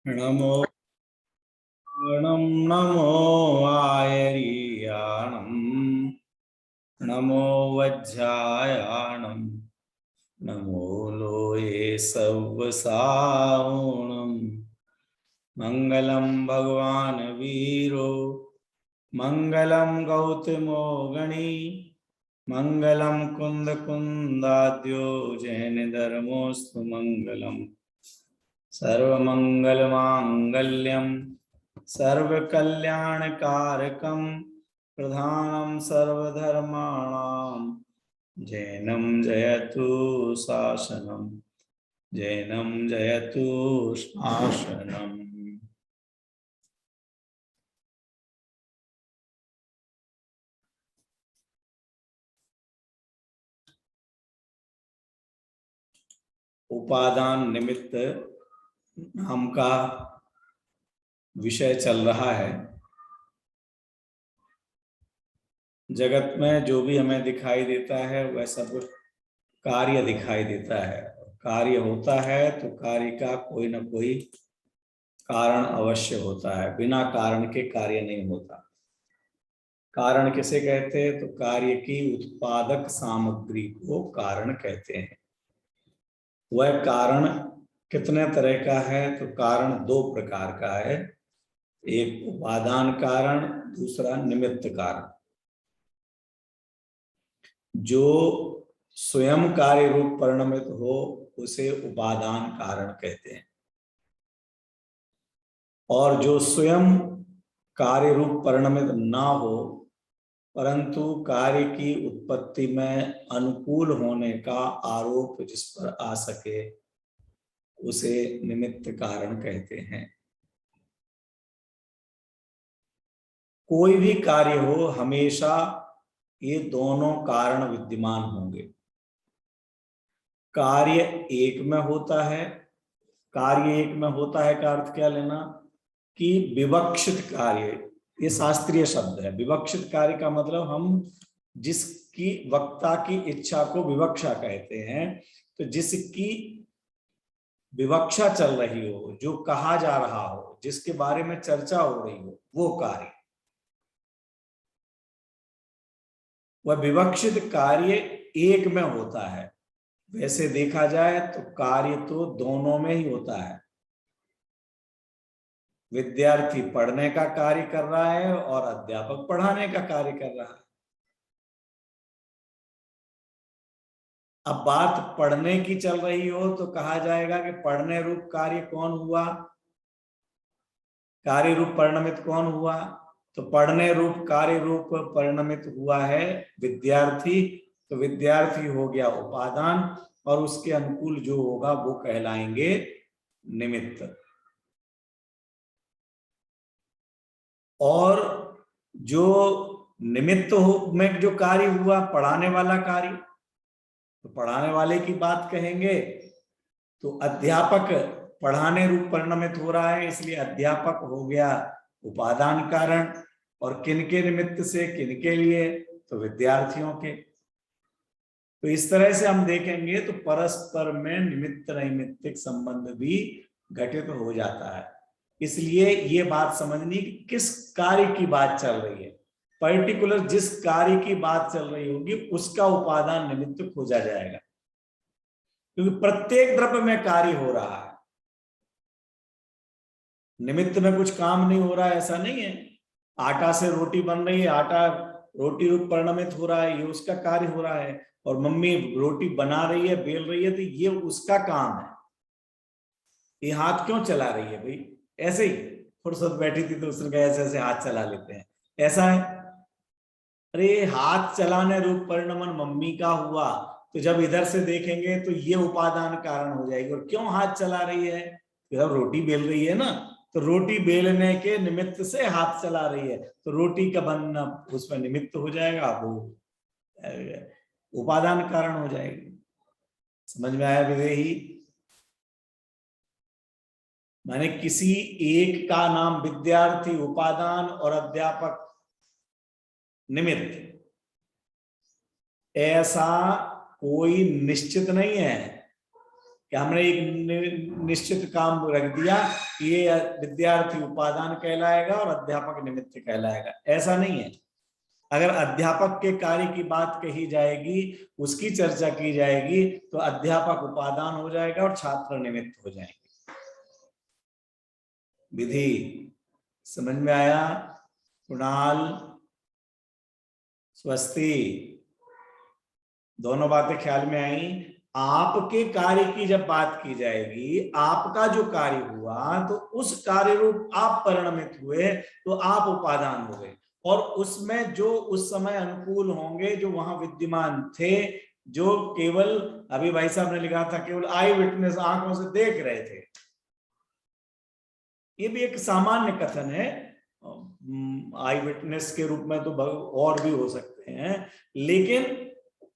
नमो नमो आयर्याणं नमो वज्रायाणं नमो लोये सव्वसावणं मंगलम भगवान वीरो मंगलम गौतमो गणी मंगलम कुंद कुंदाद्यो जैन धर्मोस्तु मंगलम सर्वमंगलमांगल्यं सर्वकल्याणकारकं प्रधानं सर्वधर्माणां जैनं जयतु शासनं जैनं जयतु शासनम्। उपादान निमित्त नाम का विषय चल रहा है। जगत में जो भी हमें दिखाई देता है वह सब कार्य दिखाई देता है। कार्य होता है तो कार्य का कोई ना कोई कारण अवश्य होता है, बिना कारण के कार्य नहीं होता। कारण किसे कहते हैं? तो कार्य की उत्पादक सामग्री को कारण कहते हैं। वह कारण कितने तरह का है? तो कारण दो प्रकार का है, एक उपादान कारण, दूसरा निमित्त कारण। जो स्वयं कार्य रूप परिणमित हो उसे उपादान कारण कहते हैं, और जो स्वयं कार्य रूप परिणमित ना हो परंतु कार्य की उत्पत्ति में अनुकूल होने का आरोप जिस पर आ सके उसे निमित्त कारण कहते हैं। कोई भी कार्य हो हमेशा ये दोनों कारण विद्यमान होंगे। कार्य एक में होता है, कार्य एक में होता है का अर्थ क्या लेना कि विवक्षित कार्य, ये शास्त्रीय शब्द है। विवक्षित कार्य का मतलब हम जिसकी वक्ता की इच्छा को विवक्षा कहते हैं। तो जिसकी विवक्षा चल रही हो, जो कहा जा रहा हो, जिसके बारे में चर्चा हो रही हो, वो कार्य। वह विवक्षित कार्य एक में होता है। वैसे देखा जाए तो कार्य तो दोनों में ही होता है। विद्यार्थी पढ़ने का कार्य कर रहा है और अध्यापक पढ़ाने का कार्य कर रहा है। अब बात पढ़ने की चल रही हो तो कहा जाएगा कि पढ़ने रूप कार्य कौन हुआ, कार्य रूप परिणमित कौन हुआ? तो पढ़ने रूप कार्य रूप परिणमित हुआ है विद्यार्थी। तो विद्यार्थी हो गया उपादान, और उसके अनुकूल जो होगा वो कहलाएंगे निमित्त। और जो निमित्त हो में जो कार्य हुआ पढ़ाने वाला कार्य, तो पढ़ाने वाले की बात कहेंगे तो अध्यापक पढ़ाने रूप परिणमित हो रहा है, इसलिए अध्यापक हो गया उपादान कारण। और किनके निमित्त से, किनके लिए? तो विद्यार्थियों के। तो इस तरह से हम देखेंगे तो परस्पर में निमित्त नैमित्तिक संबंध भी घटित हो जाता है। इसलिए ये बात समझनी कि किस कार्य की बात चल रही है। पर्टिकुलर जिस कार्य की बात चल रही होगी उसका उपादान निमित्त खोजा जाएगा, क्योंकि प्रत्येक द्रव्य में कार्य हो रहा है। निमित्त में कुछ काम नहीं हो रहा है ऐसा नहीं है। आटा से रोटी बन रही है, आटा रोटी रूप परिणमित हो रहा है, ये उसका कार्य हो रहा है। और मम्मी रोटी बना रही है, बेल रही है, तो ये उसका काम है। ये हाथ क्यों चला रही है भाई? ऐसे ही फुर्सत बैठी थी तो उसने कहा ऐसे ऐसे हाथ चला लेते हैं, ऐसा है। अरे हाथ चलाने रूप परिणमन मम्मी का हुआ, तो जब इधर से देखेंगे तो ये उपादान कारण हो जाएगी। और क्यों हाथ चला रही है? जब रोटी बेल रही है ना, तो रोटी बेलने के निमित्त से हाथ चला रही है, तो रोटी का बनना उसमें निमित्त हो जाएगा, वो उपादान कारण हो जाएगी। समझ में आया विदेही? माने किसी एक का नाम विद्यार्थी उपादान और अध्यापक निमित्त, ऐसा कोई निश्चित नहीं है कि हमने एक निश्चित काम रख दिया कि ये विद्यार्थी उपादान कहलाएगा और अध्यापक निमित्त कहलाएगा, ऐसा नहीं है। अगर अध्यापक के कार्य की बात कही जाएगी, उसकी चर्चा की जाएगी, तो अध्यापक उपादान हो जाएगा और छात्र निमित्त हो जाएंगे। विधि समझ में आया? कुणाल, स्वस्ति, दोनों बातें ख्याल में आई? आपके कार्य की जब बात की जाएगी, आपका जो कार्य हुआ, तो उस कार्य रूप आप परिणमित हुए, तो आप उपादान हो गए, और उसमें जो उस समय अनुकूल होंगे, जो वहां विद्यमान थे, जो केवल, अभी भाई साहब ने लिखा था, केवल आई विटनेस, आंखों से देख रहे थे, ये भी एक सामान्य कथन है। आई विटनेस के रूप में तो और भी हो सकते हैं, लेकिन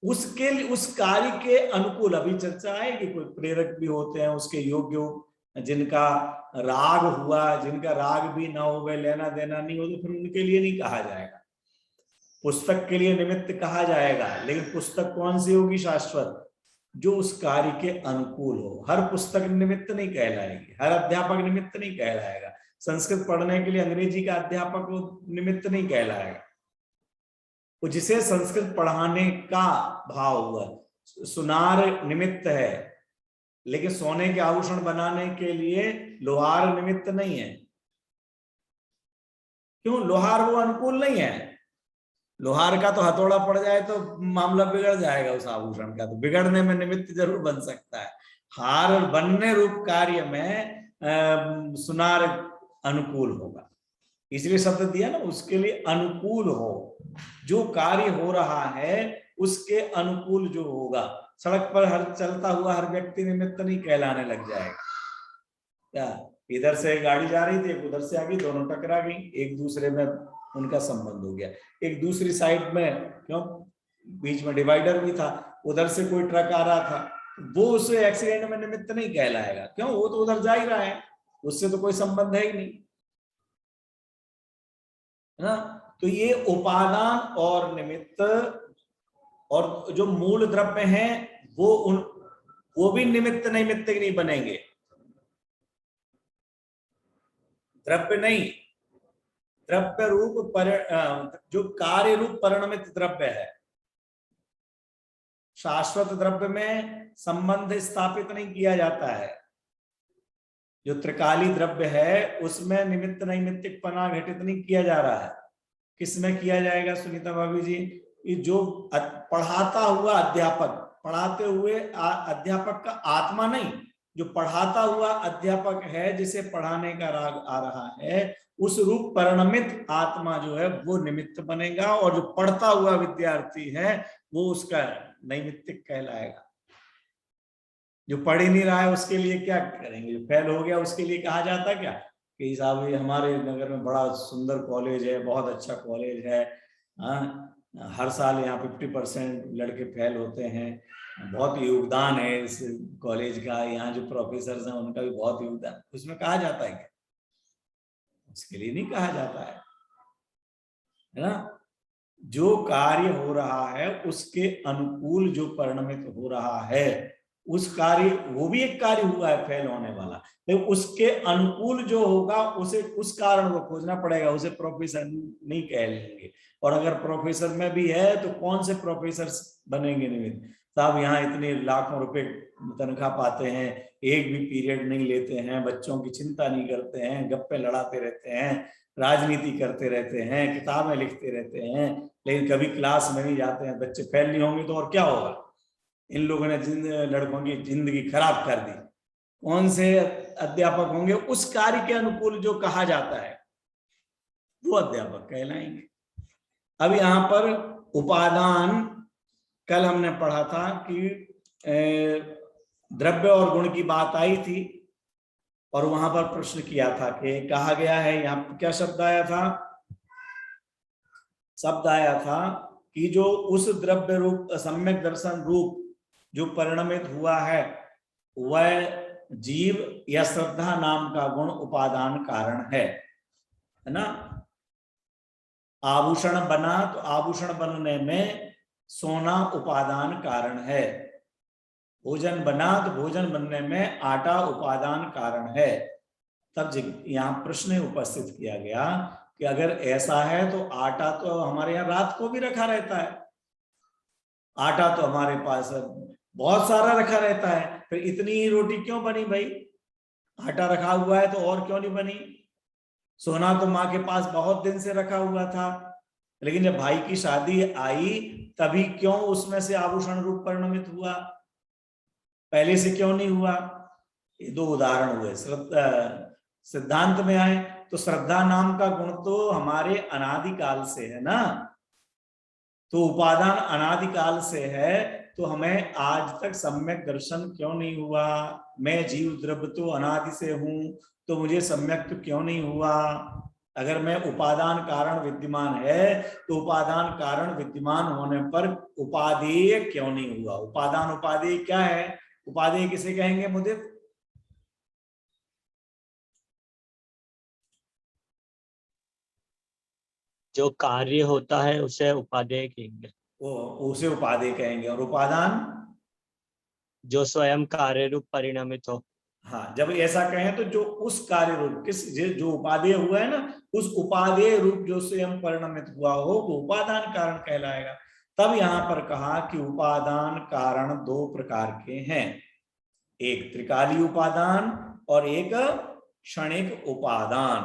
उसके लिए, उस कार्य के अनुकूल अभी चर्चा आएगी। कोई प्रेरक भी होते हैं उसके योग्य, जिनका राग हुआ, जिनका राग भी ना हो, वह लेना देना नहीं हो, तो फिर उनके लिए नहीं कहा जाएगा। पुस्तक के लिए निमित्त कहा जाएगा, लेकिन पुस्तक कौन सी होगी? शाश्वत, जो उस कार्य के अनुकूल हो। हर पुस्तक निमित्त नहीं कहलाएगी, हर अध्यापक निमित्त नहीं कहलाएगा। संस्कृत पढ़ने के लिए अंग्रेजी का अध्यापक निमित्त नहीं कहलाएगा। जिसे संस्कृत पढ़ाने का भाव हुआ, सुनार निमित्त है, लेकिन सोने के आभूषण बनाने के लिए लोहार निमित्त नहीं है। क्यों? लोहार वो अनुकूल नहीं है। लोहार का तो हथौड़ा पड़ जाए तो मामला बिगड़ जाएगा, उस आभूषण का तो बिगड़ने में निमित्त जरूर बन सकता है। हार बनने रूप कार्य में सुनार अनुकूल होगा, इसलिए शब्द दिया ना, उसके लिए अनुकूल हो। जो कार्य हो रहा है उसके अनुकूल जो होगा। सड़क पर हर चलता हुआ हर व्यक्ति निमित्त नहीं कहलाने लग जाएगा। क्या? इधर से गाड़ी जा रही थी, एक उधर से आ गई, दोनों टकरा गई, एक दूसरे में उनका संबंध हो गया। एक दूसरी साइड में, क्यों, बीच में डिवाइडर भी था, उधर से कोई ट्रक आ रहा था, वो उसे एक्सीडेंट में निमित्त नहीं कहलाएगा। क्यों? वो तो उधर जा ही रहा है, उससे तो कोई संबंध है ही नहीं, है ना? तो ये उपादान और निमित्त, और जो मूल द्रव्य हैं वो भी निमित्त नैमित्त नहीं बनेंगे। द्रव्य नहीं, द्रव्य रूप जो कार्य रूप परिणमित द्रव्य है। शाश्वत द्रव्य में संबंध स्थापित नहीं किया जाता है। जो त्रिकाली द्रव्य है उसमें निमित्त नैमित्तिकपना घटित नहीं किया जा रहा है। किसमें किया जाएगा सुनीता भाभी जी? जो पढ़ाता हुआ अध्यापक, पढ़ाते हुए अध्यापक का आत्मा नहीं, जो पढ़ाता हुआ अध्यापक है, जिसे पढ़ाने का राग आ रहा है, उस रूप परिणमित आत्मा जो है वो निमित्त बनेगा, और जो पढ़ता हुआ विद्यार्थी है वो उसका नैमित्तिक कहलाएगा। जो पढ़ ही नहीं रहा है उसके लिए क्या करेंगे? जो फेल हो गया उसके लिए कहा जाता क्या कि साहब ये हमारे नगर में बड़ा सुंदर कॉलेज है, बहुत अच्छा कॉलेज है, हर साल यहाँ 50% लड़के फेल होते हैं, बहुत योगदान है इस कॉलेज का, यहाँ जो प्रोफेसर हैं उनका भी बहुत योगदान, उसमें कहा जाता है क्या? उसके लिए नहीं कहा जाता है ना? जो कार्य हो रहा है उसके अनुकूल जो परिणमित हो रहा है, उस कार्य, वो भी एक कार्य हुआ है फेल होने वाला, लेकिन उसके अनुकूल जो होगा उसे, उस कारण को खोजना पड़ेगा, उसे प्रोफेसर नहीं कह लेंगे। और अगर प्रोफेसर में भी है तो कौन से प्रोफेसर बनेंगे निमित्त? साहब यहाँ इतने लाखों रुपए तनख्वाह पाते हैं, एक भी पीरियड नहीं लेते हैं, बच्चों की चिंता नहीं करते हैं, गप्पे लड़ाते रहते हैं, राजनीति करते रहते हैं, किताबें लिखते रहते हैं, लेकिन कभी क्लास में नहीं जाते हैं। बच्चे फेल नहीं होंगे तो और क्या होगा? इन लोगों ने लड़कों की जिंदगी खराब कर दी। कौन से अध्यापक होंगे? उस कार्य के अनुकूल जो कहा जाता है वो अध्यापक कहलाएंगे। अब यहाँ पर उपादान, कल हमने पढ़ा था कि द्रव्य और गुण की बात आई थी, और वहां पर प्रश्न किया था कि कहा गया है, यहाँ क्या शब्द आया था? शब्द आया था कि जो उस द्रव्य रूप सम्यक दर्शन रूप जो परिणमित हुआ है वह जीव या श्रद्धा नाम का गुण उपादान कारण है ना? आभूषण बना तो आभूषण बनने में सोना उपादान कारण है। भोजन बना तो भोजन बनने में आटा उपादान कारण है। तब यहाँ प्रश्न उपस्थित किया गया कि अगर ऐसा है तो आटा तो हमारे यहाँ रात को भी रखा रहता है, आटा तो हमारे पास बहुत सारा रखा रहता है, फिर इतनी ही रोटी क्यों बनी भाई? आटा रखा हुआ है तो और क्यों नहीं बनी? सोना तो माँ के पास बहुत दिन से रखा हुआ था, लेकिन जब भाई की शादी आई तभी क्यों उसमें से आभूषण रूप परिणमित हुआ, पहले से क्यों नहीं हुआ? ये दो उदाहरण हुए। सिद्धांत में आए तो श्रद्धा नाम का गुण तो हमारे अनादिकाल से है ना, तो उपादान अनादिकाल से है, तो हमें आज तक सम्यक दर्शन क्यों नहीं हुआ? मैं जीव द्रव्य तो अनादि से हूं, तो मुझे सम्यक तो क्यों नहीं हुआ? अगर मैं उपादान कारण विद्यमान है तो उपादान कारण विद्यमान होने पर उपादेय क्यों नहीं हुआ? उपादान उपादेय क्या है? उपादेय किसे कहेंगे मुदित? जो कार्य होता है उसे उपादेय कहेंगे। उसे उपादेय कहेंगे। और उपादान जो स्वयं कार्य रूप परिणमित हो। हाँ, जब ऐसा कहें तो जो उस कार्य रूप किस जो उपादेय हुआ है ना, उस उपादेय रूप जो स्वयं परिणमित हुआ हो वो उपादान कारण कहलाएगा। तब यहां पर कहा कि उपादान कारण दो प्रकार के हैं, एक त्रिकाली उपादान और एक क्षणिक उपादान।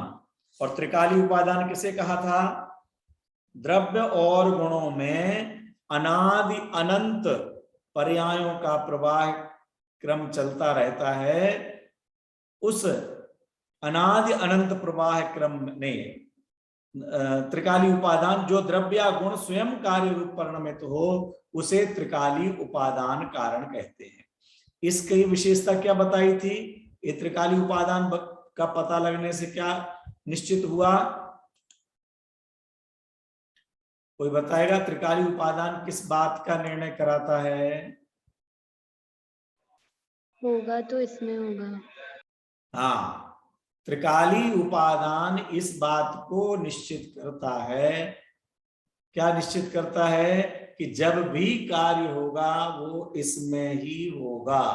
और त्रिकाली उपादान किसे कहा था? द्रव्य और गुणों में अनादि अनंत पर्यायों का प्रवाह क्रम चलता रहता है, उस अनादि अनंत प्रवाह क्रम ने त्रिकाली उपादान जो द्रव्य गुण स्वयं कार्य रूप परिणमित हो उसे त्रिकाली उपादान कारण कहते हैं। इसकी विशेषता क्या बताई थी? ये त्रिकाली उपादान का पता लगने से क्या निश्चित हुआ? कोई बताएगा त्रिकाली उपादान किस बात का निर्णय कराता है? होगा तो इसमें होगा। हाँ, त्रिकाली उपादान इस बात को निश्चित करता है, क्या निश्चित करता है? कि जब भी कार्य होगा वो इसमें ही होगा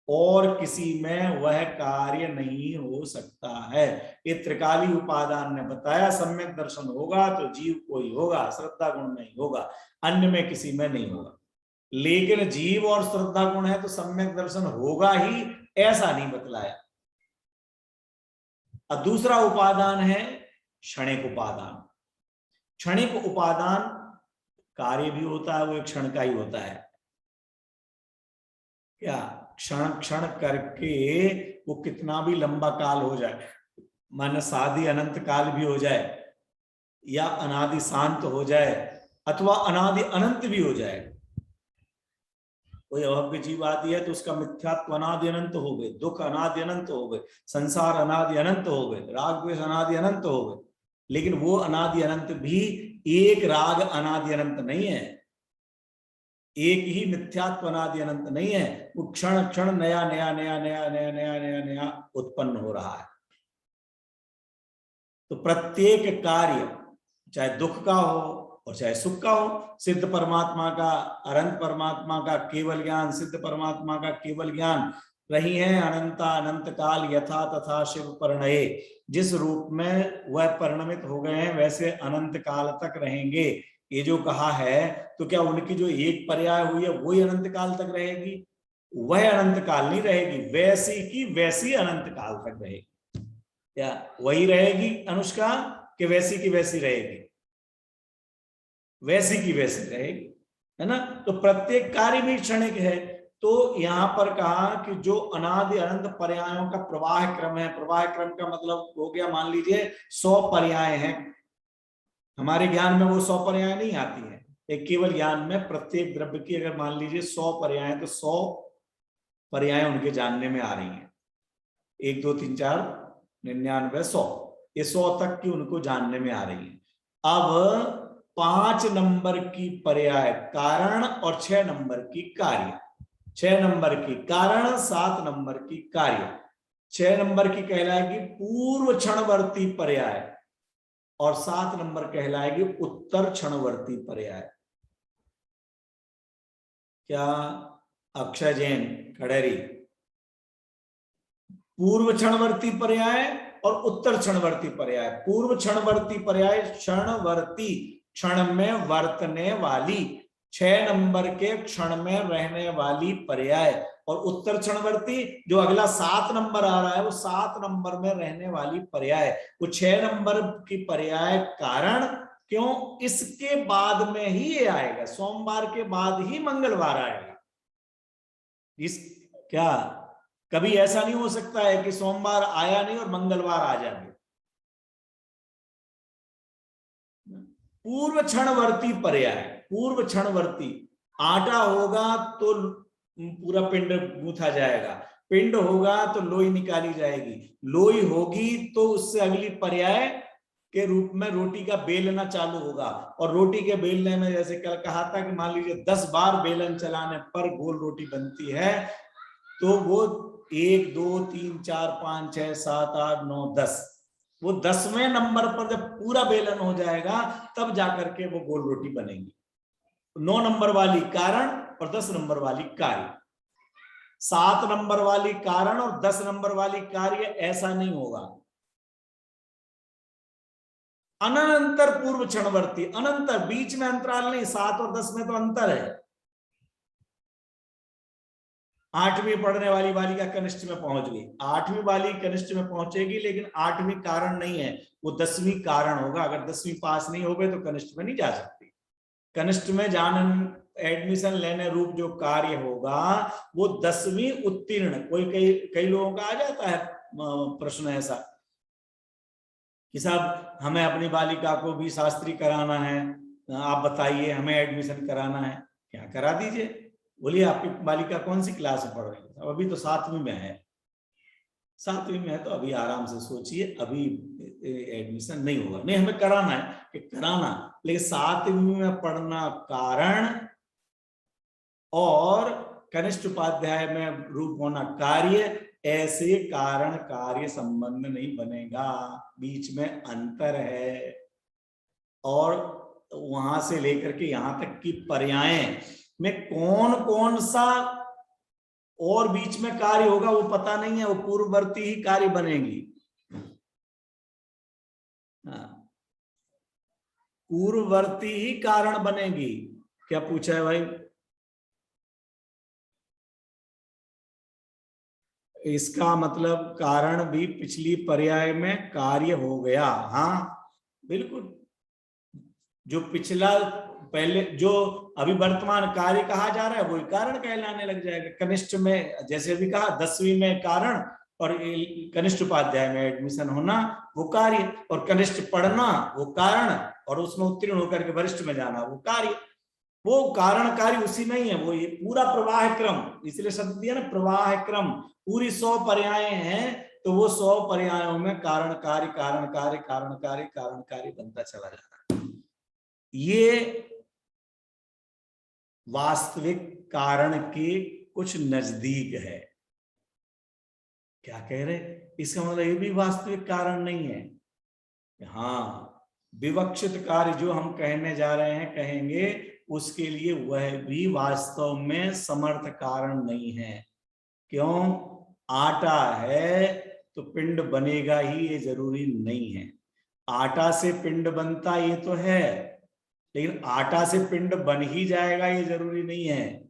और किसी में वह कार्य नहीं हो सकता है। ये त्रिकाली उपादान ने बताया सम्यक दर्शन होगा तो जीव को ही होगा, श्रद्धा गुण नहीं होगा, अन्य में किसी में नहीं होगा। लेकिन जीव और श्रद्धा गुण है तो सम्यक दर्शन होगा ही, ऐसा नहीं बतलाया। अब दूसरा उपादान है क्षणिक उपादान। क्षणिक उपादान कार्य भी होता है, वो एक क्षण का ही होता है। क्या क्षण क्षण करके वो कितना भी लंबा काल हो जाए, माने साधी अनंत काल भी हो जाए या अनादि शांत हो जाए अथवा अनादि अनंत भी हो जाए। कोई अभव्य जीव आदि है तो उसका मिथ्यात्व अनादि अनंत हो गए, दुख अनादि अनंत हो गए, संसार अनादि अनंत हो गए, राग द्वेष अनादि अनंत हो गए, लेकिन वो अनादि अनंत भी एक राग अनादि अनंत नहीं है, एक ही मिथ्यात्व अनादि अनंत नहीं है। वो क्षण क्षण नया नया नया नया नया नया नया नया उत्पन्न हो रहा है। तो प्रत्येक कार्य चाहे दुख का हो और चाहे सुख का हो, सिद्ध परमात्मा का, अनंत परमात्मा का केवल ज्ञान, सिद्ध परमात्मा का केवल ज्ञान रही है अनंता अनंत काल यथा तथा शिव परिणये। जिस रूप में वह परिणमित हो गए हैं वैसे अनंत काल तक रहेंगे। ये जो कहा है तो क्या उनकी जो एक पर्याय हुई है वही अनंत काल तक रहेगी? वह अनंत काल नहीं रहेगी, वैसी की वैसी अनंत काल तक रहेगी। क्या वही रहेगी अनुष्का कि वैसी की वैसी रहेगी? वैसी की वैसी रहेगी, है ना। तो प्रत्येक कार्य भी क्षणिक है। तो यहां पर कहा कि जो अनादि अनंत पर्यायों का प्रवाह क्रम है, प्रवाह क्रम का मतलब हो गया, मान लीजिए 100 पर्याय हैं, हमारे ज्ञान में वो 100 पर्याय नहीं आती है। एक केवल ज्ञान में प्रत्येक द्रव्य की अगर मान लीजिए 100 पर्याय तो 100 पर्याय उनके जानने में आ रही हैं, 1 2 3 4 99 100, ये 100 तक की उनको जानने में आ रही है। अब 5 नंबर की पर्याय कारण और 6 नंबर की कार्य, 6 नंबर की कारण, 7 नंबर की कार्य। 6 नंबर की कहलाएगी पूर्व क्षणवर्ती पर्याय और 7 नंबर कहलाएगी उत्तर क्षणवर्ती पर्याय। क्या अक्षय जैन खड़ेरी। पूर्व क्षणवर्ती पर्याय और उत्तर क्षणवर्ती पर्याय। पूर्व क्षणवर्ती पर्याय क्षणवर्ती, क्षण में वर्तने वाली, 6 नंबर के क्षण में रहने वाली पर्याय। और उत्तर क्षणवर्ती जो अगला 7 नंबर आ रहा है वो 7 नंबर में रहने वाली पर्याय। वो 6 नंबर की पर्याय कारण, क्यों, इसके बाद में ही ये आएगा, सोमवार के बाद ही मंगलवार आएगा। इस क्या कभी ऐसा नहीं हो सकता है कि सोमवार आया नहीं और मंगलवार आ जाए। पूर्व क्षणवर्ती पर्याय, पूर्व क्षणवर्ती, आटा होगा तो पूरा पिंड गूंथा जाएगा, पिंड होगा तो लोई निकाली जाएगी, लोई होगी तो उससे अगली पर्याय के रूप में रोटी का बेलना चालू होगा। और रोटी के बेलने में जैसे कल कहा था कि मान लीजिए 10 बार बेलन चलाने पर गोल रोटी बनती है, तो वो 1 2 3 4 5 6 7 8 9 10, वो 10वें नंबर पर जब पूरा बेलन हो जाएगा तब जाकर के वो गोल रोटी बनेगी। 9 नंबर वाली कारण और 10 नंबर वाली कार्य, 7 नंबर वाली कारण और 10 नंबर वाली कार्य ऐसा नहीं होगा। अनंतर पूर्व क्षणवर्ती, अनंतर, बीच में अंतराल नहीं, 7 और 10 में तो अंतर है। 8वीं पढ़ने वाली बालिका कनिष्ठ में पहुंच गई, 8वीं वाली कनिष्ठ में पहुंचेगी, लेकिन 8वीं कारण नहीं है, वो 10वीं कारण होगा। अगर 10वीं पास नहीं हो गए तो कनिष्ठ में नहीं जा सकती। कनिष्ठ में जान एडमिशन लेने रूप जो कार्य होगा वो 10वीं उत्तीर्ण। कई लोगों का आ जाता है प्रश्न ऐसा कि साहब हमें अपनी बालिका को भी शास्त्री कराना है, आप बताइए, हमें एडमिशन कराना है, क्या करा दीजिए। बोलिए आपकी बालिका कौन सी क्लास में पढ़ रही है? अभी तो 7वीं में है। 7वीं में है तो अभी आराम से सोचिए, अभी एडमिशन नहीं होगा। नहीं, हमें कराना है कि कराना, लेकिन 7वीं में पढ़ना कारण और कनिष्ठ उपाध्याय में रूप होना कार्य, ऐसे कारण कार्य संबंध नहीं बनेगा, बीच में अंतर है। और वहां से लेकर के यहां तक की पर्याय में कौन कौन सा और बीच में कार्य होगा वो पता नहीं है, वो पूर्ववर्ती ही कार्य बनेगी। पूर्ववर्ती ही कारण बनेगी। क्या पूछा है भाई? इसका मतलब कारण भी पिछली पर्याय में कार्य हो गया। हाँ बिल्कुल, जो पिछला पहले जो अभी वर्तमान कार्य कहा जा रहा है वही कारण कहलाने लग जाएगा। कनिष्ठ में जैसे अभी कहा 10वीं में कारण और कनिष्ठ उपाध्याय में एडमिशन होना वो कार्य, और कनिष्ठ पढ़ना वो कारण, और उसमें उत्तीर्ण होकर के वरिष्ठ में जाना वो कार्य। वो कारण कार्य उसी में ही है, वो ये पूरा प्रवाह क्रम, इसलिए शब्द दिया ना प्रवाह क्रम। पूरी 100 पर्याय हैं तो वो 100 पर्यायों में कारण कार्य कारण कार्य कारण कार्य कारण कार्य बनता चला जाता है। ये वास्तविक कारण के कुछ नजदीक है। क्या कह रहे? इसका मतलब ये भी वास्तविक कारण नहीं है। हाँ, विवक्षित कार्य जो हम कहने जा रहे हैं, कहेंगे, उसके लिए वह भी वास्तव में समर्थ कारण नहीं है। क्यों? आटा है तो पिंड बनेगा ही, ये जरूरी नहीं है। आटा से पिंड बनता ये तो है, लेकिन आटा से पिंड बन ही जाएगा ये जरूरी नहीं है।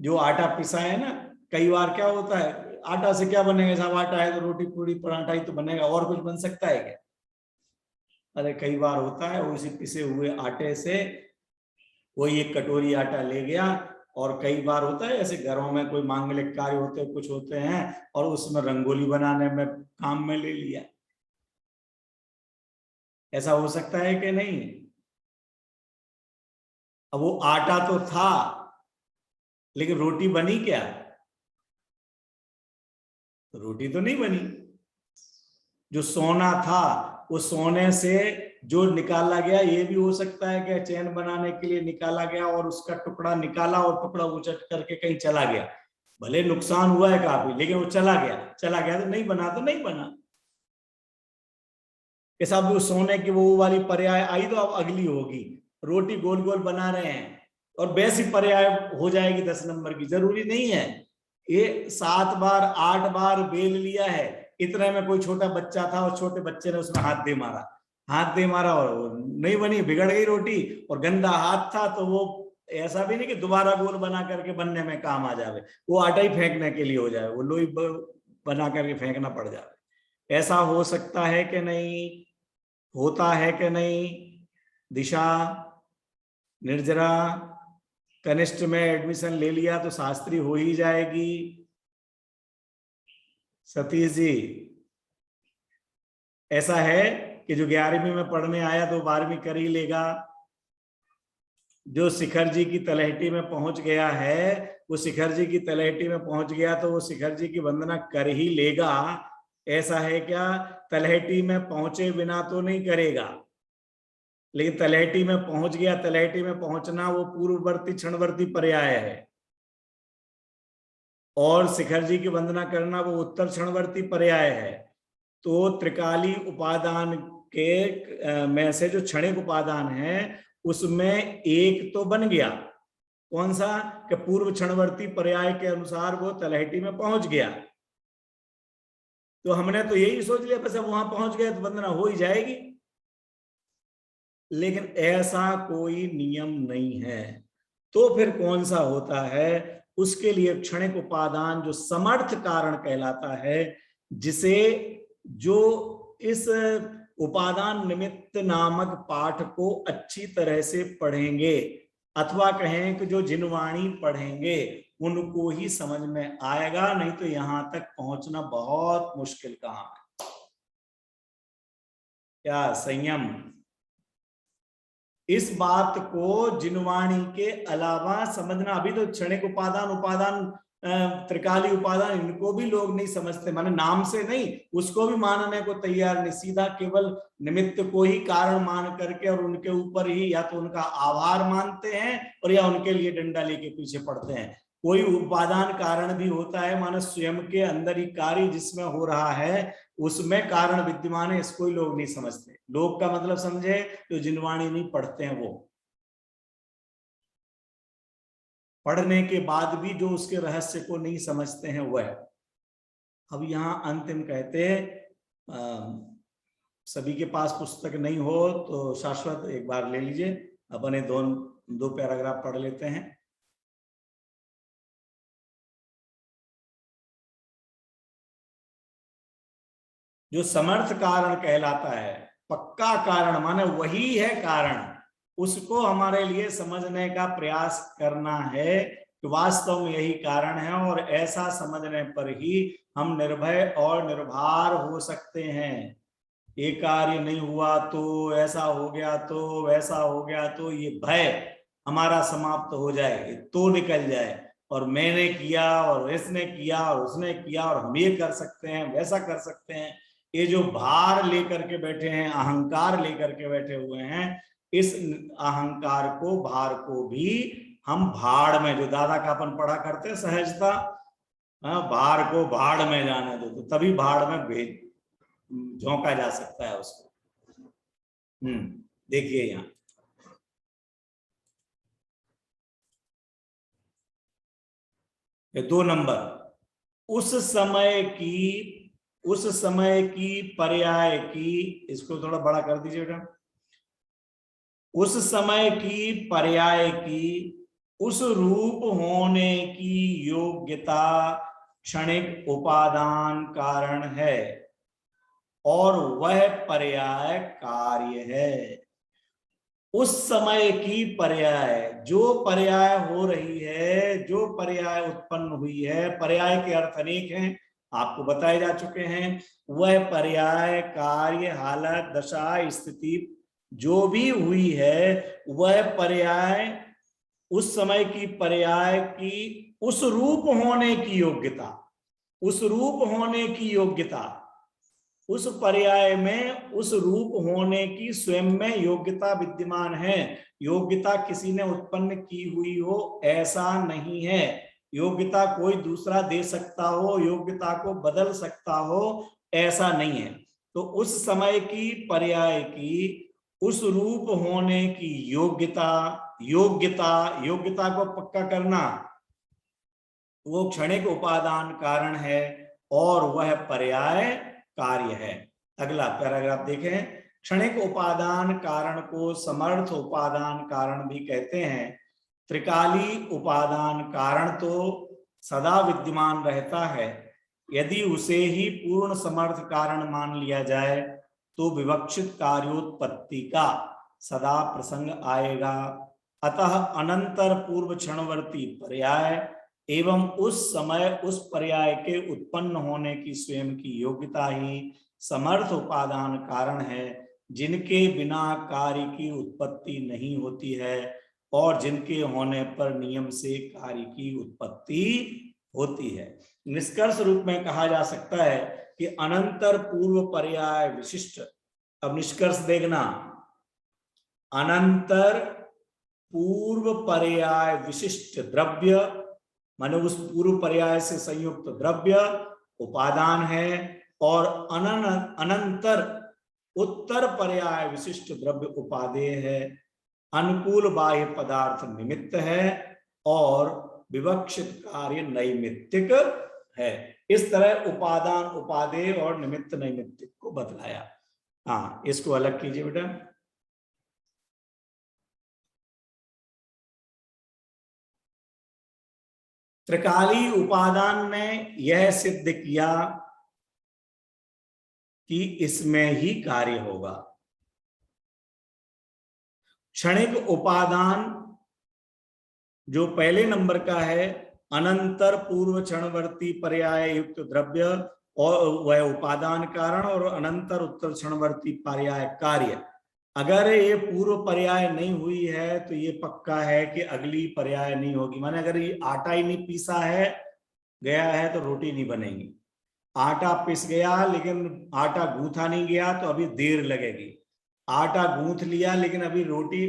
जो आटा पिसा है ना, कई बार क्या होता है, आटा से क्या बनेगा साहब? आटा है तो रोटी पूरी पराठा ही तो बनेगा, और कुछ बन सकता है क्या? अरे कई बार होता है उसी पिसे हुए आटे से कोई एक कटोरी आटा ले गया, और कई बार होता है ऐसे घरों में कोई मांगलिक कार्य होते हैं, कुछ होते हैं, और उसमें रंगोली बनाने में काम में ले लिया। ऐसा हो सकता है कि नहीं? अब वो आटा तो था लेकिन रोटी बनी क्या? तो रोटी तो नहीं बनी। जो सोना था वो सोने से जो निकाला गया, ये भी हो सकता है कि चैन बनाने के लिए निकाला गया और उसका टुकड़ा निकाला और टुकड़ा उचट करके कहीं चला गया, भले नुकसान हुआ है काफी, लेकिन वो चला गया तो नहीं बना, तो नहीं बना। कि साहब वो सोने की वो वाली पर्याय आई तो अब अगली होगी। रोटी गोल गोल बना रहे हैं, और वैसी पर्याय हो जाएगी 10 नंबर की, जरूरी नहीं है। ये 7 बार 8 बार बेल लिया है, इतने में कोई छोटा बच्चा था और छोटे बच्चे ने उसमें हाथ दे मारा और नहीं बनी, बिगड़ गई रोटी। और गंदा हाथ था तो वो ऐसा भी नहीं कि दोबारा गोल बना करके बनने में काम आ जावे, वो आटा ही फेंकने के लिए हो जाए, वो लोई बना करके फेंकना पड़ जावे। ऐसा हो सकता है कि नहीं, होता है कि नहीं? दिशा, निर्जरा, कनिष्ठ में एडमिशन ले लिया तो शास्त्री हो ही जाएगी। सतीश जी, ऐसा है कि जो 11वीं में पढ़ने आया तो 12वीं कर ही लेगा। जो शिखर जी की तलहटी में पहुंच गया है, वो शिखर जी की तलहटी में पहुंच गया तो वो शिखर जी की वंदना कर ही लेगा। ऐसा है क्या? तलहटी में पहुंचे बिना तो नहीं करेगा, लेकिन तलहटी में पहुंच गया। तलहटी में पहुंचना वो पूर्ववर्ती क्षणवर्ती पर्याय है, और शिखर जी की वंदना करना वो उत्तर क्षणवर्ती पर्याय है। तो त्रिकाली उपादान के में से जो क्षणिक उपादान है उसमें एक तो बन गया। कौन सा? कि पूर्व क्षणवर्ती पर्याय के अनुसार वो तलहटी में पहुंच गया। तो हमने तो यही सोच लिया बस अब वहां पहुंच गए तो वंदना हो ही जाएगी, लेकिन ऐसा कोई नियम नहीं है। तो फिर कौन सा होता है? उसके लिए क्षणिक उपादान जो समर्थ कारण कहलाता है, जिसे जो इस उपादान निमित्त नामक पाठ को अच्छी तरह से पढ़ेंगे, अथवा कहें कि जो जिनवाणी पढ़ेंगे उनको ही समझ में आएगा, नहीं तो यहां तक पहुंचना बहुत मुश्किल काम है। क्या संयम? इस बात को जिनवाणी के अलावा समझना। अभी तो क्षणिक उपादान त्रिकाली उपादान इनको भी लोग नहीं समझते, माने नाम से नहीं, उसको भी मानने को तैयार नहीं, सीधा केवल निमित्त को ही कारण मान करके और उनके ऊपर ही या तो उनका आभार मानते हैं और या उनके लिए डंडा लेके पीछे पड़ते हैं। कोई उपादान कारण भी होता है, माने स्वयं के अंदर ही कार्य जिसमें हो रहा है उसमें कारण विद्यमान है, इसको ही लोग नहीं समझते। लोग का मतलब समझे तो जिनवाणी नहीं पढ़ते हैं, वो पढ़ने के बाद भी जो उसके रहस्य को नहीं समझते हैं वह। अब यहां अंतिम कहते सभी के पास पुस्तक नहीं हो तो शाश्वत एक बार ले लीजिए, अपने दो पैराग्राफ पढ़ लेते हैं। जो समर्थ कारण कहलाता है, पक्का कारण माने वही है कारण, उसको हमारे लिए समझने का प्रयास करना है कि वास्तव में यही कारण है, और ऐसा समझने पर ही हम निर्भय और निर्भर हो सकते हैं। ये कार्य नहीं हुआ तो, ऐसा हो गया तो, वैसा हो गया तो, ये भय हमारा समाप्त हो जाए, तो निकल जाए, और मैंने किया और इसने किया और उसने किया और हम ये कर सकते हैं, वैसा कर सकते हैं। ये जो भार लेकर के बैठे हैं, अहंकार लेकर के बैठे हुए हैं, इस अहंकार को, भार को भी हम भाड़ में, जो दादा का अपन पढ़ा करते हैं सहजता, भार को भाड़ में जाने दो, तो तभी भाड़ में भेज झोंका जा सकता है उसको। देखिए यहां 2 नंबर, उस समय की पर्याय की, इसको थोड़ा बड़ा कर दीजिए बेटा। उस समय की पर्याय की उस रूप होने की योग्यता क्षणिक उपादान कारण है और वह पर्याय कार्य है। उस समय की पर्याय, जो पर्याय हो रही है, जो पर्याय उत्पन्न हुई है, पर्याय के अर्थ अनेक हैं, आपको बताए जा चुके हैं। वह पर्याय, कार्य, हालत, दशा, स्थिति जो भी हुई है, वह पर्याय उस समय की पर्याय की उस रूप होने की योग्यता, उस रूप होने की योग्यता, उस पर्याय में उस रूप होने की स्वयं में योग्यता विद्यमान है। योग्यता किसी ने उत्पन्न की हुई हो ऐसा नहीं है, योग्यता कोई दूसरा दे सकता हो, योग्यता को बदल सकता हो ऐसा नहीं है। तो उस समय की पर्याय की उस रूप होने की योग्यता, योग्यता को पक्का करना, वो क्षणिक उपादान कारण है और वह पर्याय कार्य है। अगला पैराग्राफ देखें। क्षणिक उपादान कारण को समर्थ उपादान कारण भी कहते हैं। त्रिकाली उपादान कारण तो सदा विद्यमान रहता है, यदि उसे ही पूर्ण समर्थ कारण मान लिया जाए तो विवक्षित कार्योत्पत्ति का सदा प्रसंग आएगा। अतः अनंतर पूर्व क्षणवर्ती पर्याय एवं उस समय उस पर्याय के उत्पन्न होने की स्वयं की योग्यता ही समर्थ उपादान कारण है, जिनके बिना कार्य की उत्पत्ति नहीं होती है और जिनके होने पर नियम से कार्य की उत्पत्ति होती है। निष्कर्ष रूप में कहा जा सकता है कि अनंतर पूर्व पर्याय विशिष्ट, अब निष्कर्ष देखना, अनंतर पूर्व पर्याय विशिष्ट द्रव्य माने उस पूर्व पर्याय से संयुक्त द्रव्य उपादान है और अनंतर उत्तर पर्याय विशिष्ट द्रव्य उपादेय है, अनुकूल बाह्य पदार्थ निमित्त है और विवक्षित कार्य नैमित्तिक है। इस तरह उपादान उपादेय और निमित्त नैमित्तिक को बतलाया। हाँ, इसको अलग कीजिए बेटा। त्रिकाली उपादान ने यह सिद्ध किया कि इसमें ही कार्य होगा। क्षणिक उपादान जो पहले नंबर का है, अनंतर पूर्व क्षणवर्ती पर्याय युक्त द्रव्य और वह उपादान कारण और अनंतर उत्तर क्षणवर्ती पर्याय कार्य। अगर ये पूर्व पर्याय नहीं हुई है तो ये पक्का है कि अगली पर्याय नहीं होगी। माने अगर ये आटा ही नहीं पीसा है गया है तो रोटी नहीं बनेगी। आटा पिस गया लेकिन आटा गूंथा नहीं गया तो अभी देर लगेगी। आटा गूंथ लिया लेकिन अभी रोटी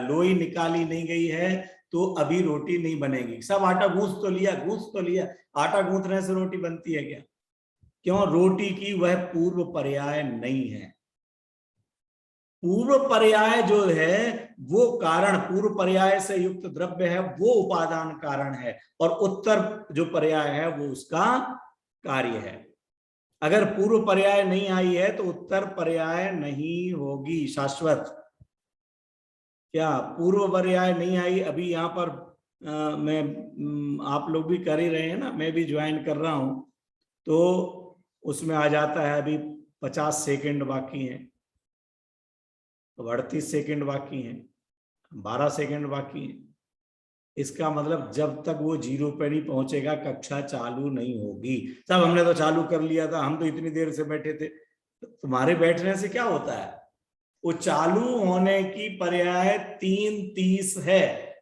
लोई निकाली नहीं गई है तो अभी रोटी नहीं बनेगी। सब आटा गूंथ तो लिया, आटा गूंथने से रोटी बनती है क्या? क्यों? रोटी की वह पूर्व पर्याय नहीं है। पूर्व पर्याय जो है वो कारण, पूर्व पर्याय से युक्त द्रव्य है वो उपादान कारण है और उत्तर जो पर्याय है वो उसका कार्य है। अगर पूर्व पर्याय नहीं आई है तो उत्तर पर्याय नहीं होगी शाश्वत। क्या पूर्व पर्याय नहीं आई? अभी यहाँ पर मैं आप लोग भी कर ही रहे हैं ना, मैं भी ज्वाइन कर रहा हूं तो उसमें आ जाता है अभी 50 सेकंड बाकी हैं, 38 सेकंड बाकी हैं, 12 सेकंड बाकी हैं। इसका मतलब जब तक वो 0 पे नहीं पहुंचेगा कक्षा चालू नहीं होगी। सब हमने तो चालू कर लिया था, हम तो इतनी देर से बैठे थे। तुम्हारे बैठने से क्या होता है? वो चालू होने की पर्याय 3:30 है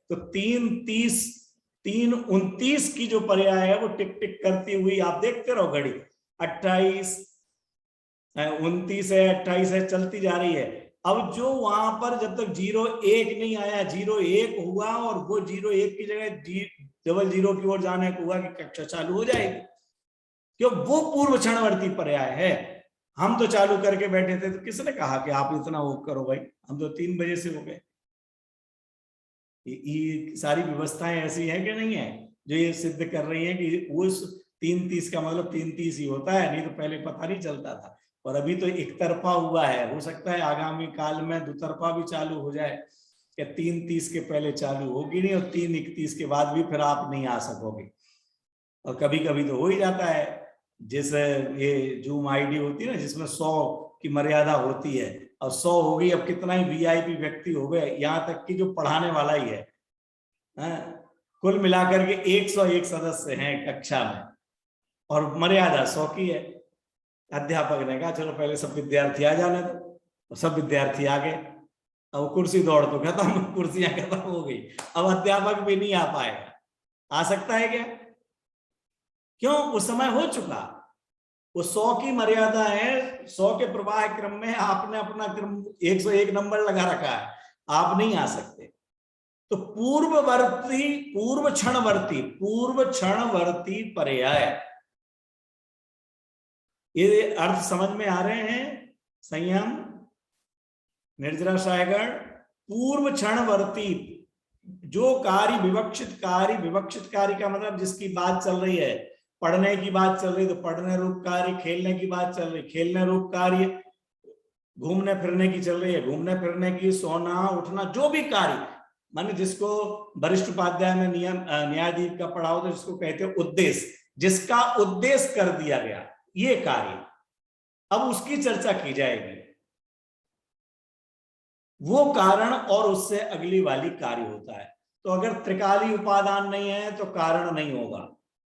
तो 3:29 की जो पर्याय है वो टिक टिक करती हुई आप देखते रहो घड़ी। 28 29 है, 28 है, चलती जा रही है। अब जो वहां पर जब तक 01 नहीं आया, 01 हुआ और वो 01 की जगह 00 की ओर जाने को हुआ कि कक्षा चालू हो जाएगी, क्यों? वो पूर्व क्षणवर्ती पर्याय है। हम तो चालू करके बैठे थे तो किसने कहा कि आप इतना वो करो भाई? हम तो 3 बजे से हो गए। ये सारी व्यवस्थाएं ऐसी हैं कि नहीं है जो ये सिद्ध कर रही है कि उस 3:30 का मतलब 3:30 ही होता है, नहीं तो पहले पता नहीं चलता था। और अभी तो एक तरफा हुआ है, हो सकता है आगामी काल में दुतरफा भी चालू हो जाए कि 3:30 के पहले चालू होगी नहीं और 3:31 के बाद भी फिर आप नहीं आ सकोगे। और कभी कभी तो हो ही जाता है, जैसे ये जूम आईडी होती है ना जिसमें 100 की मर्यादा होती है और 100 हो गई, अब कितना ही वीआईपी व्यक्ति हो गए, यहाँ तक कि जो पढ़ाने वाला ही है। कुल मिलाकर के 101 सदस्य हैं कक्षा में और मर्यादा 100 की है। अध्यापक ने कहा चलो पहले सब विद्यार्थी आ जाने दो, तो सब विद्यार्थी आ गए। अब कुर्सी दौड़ तो खत्म, कुर्सियां खत्म हो गई, अब अध्यापक भी नहीं आ पाएगा। आ सकता है क्या? क्यों? उस समय हो चुका। वो 100 की मर्यादा है, 100 के प्रवाह क्रम में आपने अपना क्रम 101 नंबर लगा रखा है, आप नहीं आ सकते। तो पूर्व क्षणवर्ती पर्याय, ये अर्थ समझ में आ रहे हैं? संयम निर्जराशयगण पूर्व क्षणवर्ती जो कार्य विवक्षित कार्य का मतलब जिसकी बात चल रही है, पढ़ने की बात चल रही तो पढ़ने रूप कार्य, खेलने की बात चल रही खेलने रूप कार्य, घूमने फिरने की चल रही है घूमने फिरने की, सोना उठना, जो भी कार्य माने जिसको वरिष्ठ उपाध्याय में नियम न्यायाधीश का पढ़ा हो तो जिसको कहते हैं उद्देश्य, जिसका उद्देश्य कर दिया गया ये कार्य, अब उसकी चर्चा की जाएगी। वो कारण और उससे अगली वाली कार्य होता है। तो अगर त्रिकाली उपादान नहीं है तो कारण नहीं होगा,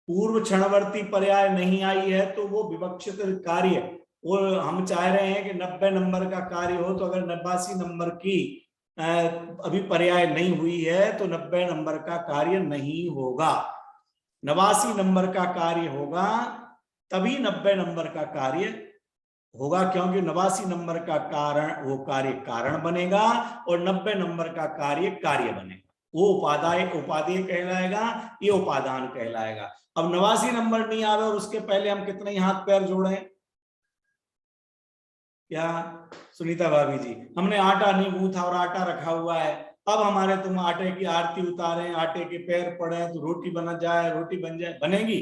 पूर्व क्षणवर्ती पर्याय नहीं आई है तो वो विवक्षित कार्य, वो हम चाह रहे हैं कि 90 नंबर का कार्य हो, तो अगर 89 नंबर की अभी पर्याय नहीं हुई है तो 90 नंबर का कार्य नहीं होगा। 89 नंबर का कार्य होगा तभी 90 नंबर का कार्य होगा, क्योंकि 89 नंबर का कारण वो कार्य कारण बनेगा और 90 नंबर का कार्य कार्य बनेगा। वो उपादेय कहलाएगा, ये उपादान कहलाएगा। अब 89 नंबर नहीं आवे और उसके पहले हम कितने हाथ पैर जोड़े, क्या सुनीता भाभी जी, हमने आटा नहीं गूंथा और आटा रखा हुआ है, अब हमारे तुम आटे की आरती उतारे, आटे के पैर पड़े तो रोटी बन जाए, रोटी बन जाए, बनेगी?